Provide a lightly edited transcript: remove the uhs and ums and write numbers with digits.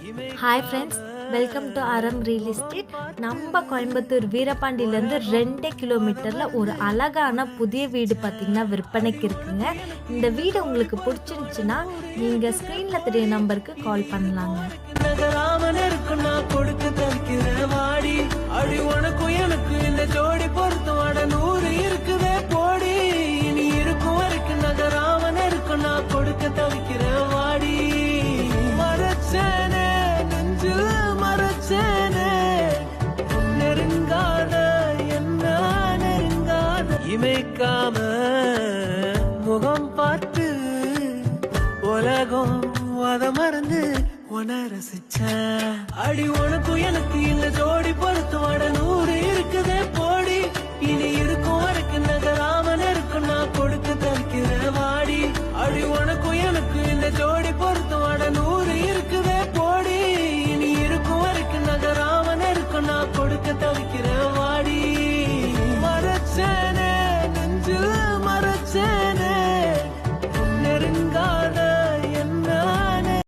Hi friends, welcome to அறம் real estate. நம்ம கோயம்புத்தூர் வீரபாண்டியிலேருந்து 2 கிலோமீட்டரில் ஒரு அழகான புதிய வீடு பார்த்திங்கன்னா விற்பனைக்கு இருக்குங்க. இந்த வீடு உங்களுக்கு பிடிச்சிருந்துச்சுன்னா நீங்கள் ஸ்க்ரீனில் தெரிய நம்பருக்கு கால் பண்ணலாங்க. இமைக்காம முகம் பார்த்து உலகம் அத மறந்து உன ரசிச்ச அடி உனக்கும் எனக்கு இந்த ஜோடி பொறுத்து வட 100 இருக்குதே.